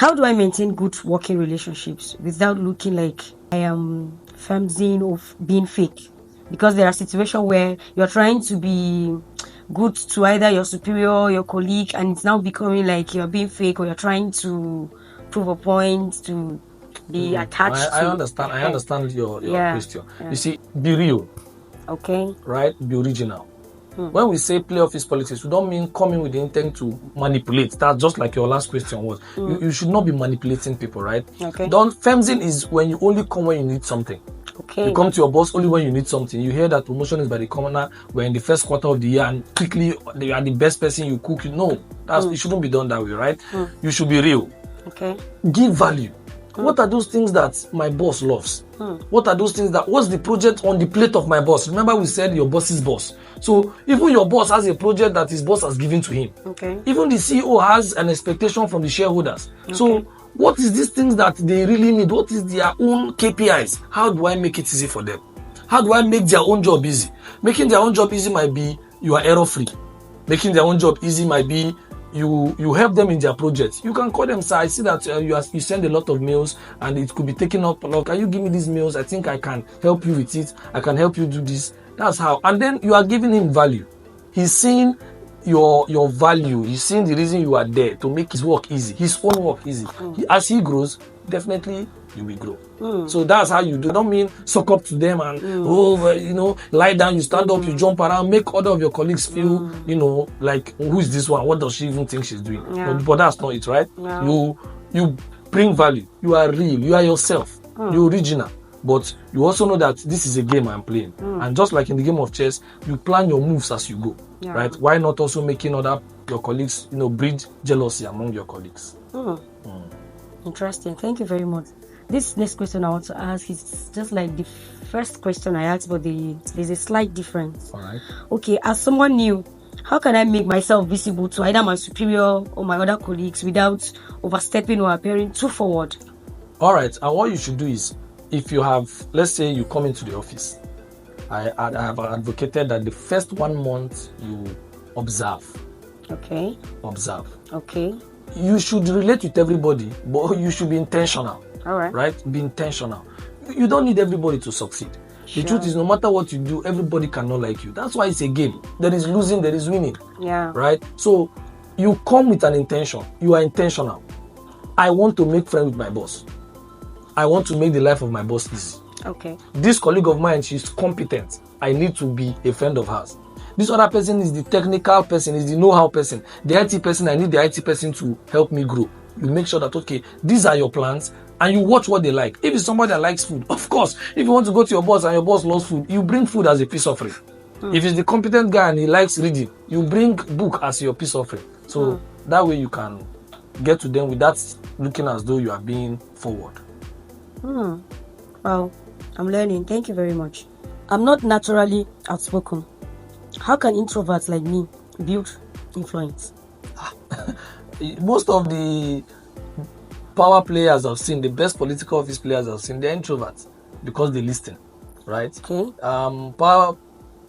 How do I maintain good working relationships without looking like I am flimsy or being fake? Because there are situations where you're trying to be good to either your superior or your colleague, and it's now becoming like you're being fake or you're trying to prove a point to be attached I to. understand. I understand your Yeah. question. You see, be real, Okay. right? Be original. When we say play office politics, we don't mean coming with the intent to manipulate. That's just like your last question was. You should not be manipulating people, right? Okay. Femzing is when you only come when you need something. Okay. You come to your boss only when you need something. You hear that promotion is by the commoner. We're in the first quarter of the year and quickly you are the best person you cook. No, it shouldn't be done that way, right? You should be real. Okay. Give value. What are those things that my boss loves? What are those things what's the project on the plate of my boss? Remember we said your boss's boss. So even your boss has a project that his boss has given to him. Okay. Even the CEO has an expectation from the shareholders. Okay. So what is these things that they really need? What is their own KPIs? How do I make it easy for them? How do I make their own job easy? Making their own job easy might be you are error free. Making their own job easy might be you help them in their projects. You can call them, sir. I see that you send a lot of mails and it could be taken up. Like, can you give me these mails? I think I can help you with it. I can help you do this. That's how. And then you are giving him value. He's seeing your value. He's seeing the reason you are there to make his work easy, his own work easy. As he grows, definitely you will grow. So that's how you do. Don't mean suck up to them and lie down, you stand up, you jump around, make other of your colleagues feel, like, who is this one? What does she even think she's doing? Yeah. But that's not it, right? Yeah. You bring value. You are real. You are yourself. You're original. But you also know that this is a game I'm playing. And just like in the game of chess, you plan your moves as you go. Yeah. Right? Why not also making your colleagues, breed jealousy among your colleagues? Interesting. Thank you very much. This next question I want to ask is just like the first question I asked, but there's a slight difference. All right. Okay, as someone new, how can I make myself visible to either my superior or my other colleagues without overstepping or appearing too forward? All right. And what you should do is, if you have, let's say you come into the office, I have advocated that the first 1 month you observe. Okay. Observe. Okay. You should relate with everybody, but you should be intentional. All right. Right? Be intentional. You don't need everybody to succeed. Sure. The truth is, no matter what you do, everybody cannot like you. That's why it's a game. There is losing, there is winning. Yeah. Right? So you come with an intention. You are intentional. I want to make friends with my boss. I want to make the life of my boss easy. Okay. This colleague of mine, she's competent. I need to be a friend of hers. This other person is the technical person, is the know-how person. The IT person, I need the IT person to help me grow. You make sure that, okay, these are your plans, and you watch what they like. If it's somebody that likes food, of course, if you want to go to your boss and your boss loves food, you bring food as a peace offering. If it's the competent guy and he likes reading, you bring book as your peace offering. So that way you can get to them without looking as though you are being forward. Wow, I'm learning. Thank you very much. I'm not naturally outspoken. How can introverts like me build influence? Most of the power players I've seen, the best political office players I've seen, they're introverts because they listen, right? Okay. Power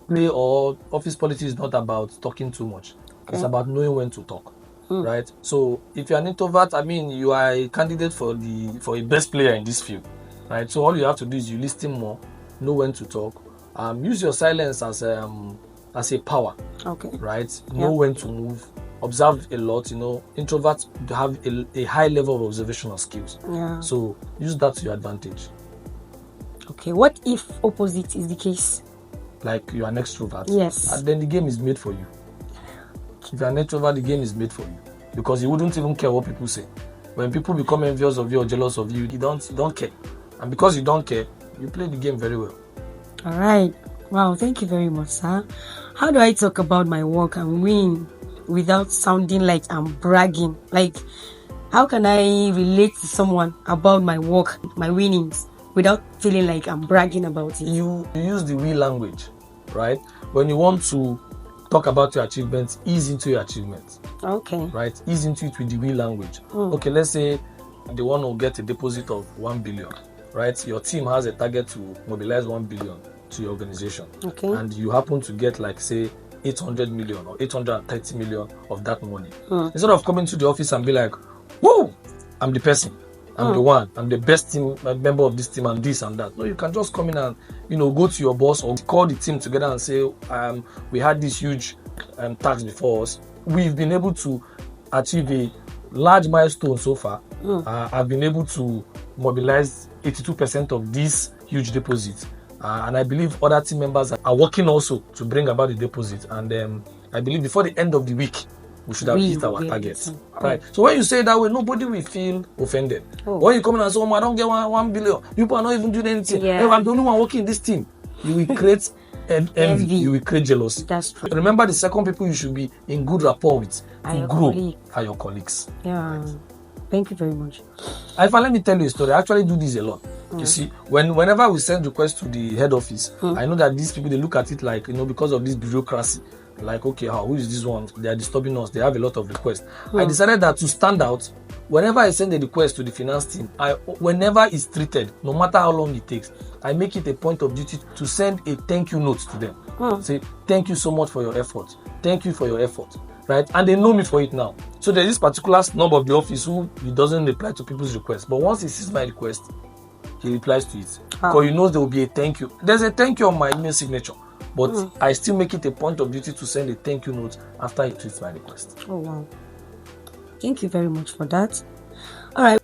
play or office politics is not about talking too much. Okay. It's about knowing when to talk, right? So if you're an introvert, I mean, you are a candidate for a best player in this field, right? So all you have to do is you listen more, know when to talk, use your silence as a power, okay, right? Know when to move. Observe a lot, introverts have a high level of observational skills. Yeah. So use that to your advantage. Okay, what if opposite is the case? Like you are an extrovert. Yes. And then the game is made for you. If you are an introvert, the game is made for you. Because you wouldn't even care what people say. When people become envious of you or jealous of you, you don't care. And because you don't care, you play the game very well. All right. Wow, thank you very much, sir. How do I talk about my work and win without sounding like I'm bragging? Like, how can I relate to someone about my work, my winnings, without feeling like I'm bragging about it? You use the we language, right? When you want to talk about your achievements, ease into your achievements. Okay. Right? Ease into it with the we language. Okay, let's say they want to get a deposit of 1 billion, right? Your team has a target to mobilize 1 billion to your organization. Okay. And you happen to get, like, say, 800 million or 830 million of that money. Instead of coming to the office and be like, whoa, I'm the person. I'm the one. I'm the best team member of this team and this and that. No, you can just come in and, go to your boss or call the team together and say, we had this huge task before us. We've been able to achieve a large milestone so far. I've been able to mobilize 82% of this huge deposit. And I believe other team members are working also to bring about the deposit. And I believe before the end of the week, we should have hit our targets. Right. So when you say that way, nobody will feel offended. When you come in and say, I don't get 1 billion, people are not even doing anything. Yeah. Hey, I'm the only one working in this team. You will create envy. You will create jealousy. That's true. Remember, the second people you should be in good rapport with to grow are your colleagues. Yeah. Right. Thank you very much. Let me tell you a story. I actually do this a lot. You see, whenever we send requests to the head office, I know that these people, they look at it like, because of this bureaucracy. Like, okay, who is this one? They are disturbing us. They have a lot of requests. I decided that to stand out, whenever I send a request to the finance team, whenever it's treated, no matter how long it takes, I make it a point of duty to send a thank you note to them. Say, thank you so much for your effort. Thank you for your effort. Right? And they know me for it now. So there's this particular snob of the office who he doesn't reply to people's requests. But once he sees my request, he replies to it. Because he knows there will be a thank you. There's a thank you on my email signature. But I still make it a point of duty to send a thank you note after he treats my request. Oh, wow. Thank you very much for that. All right.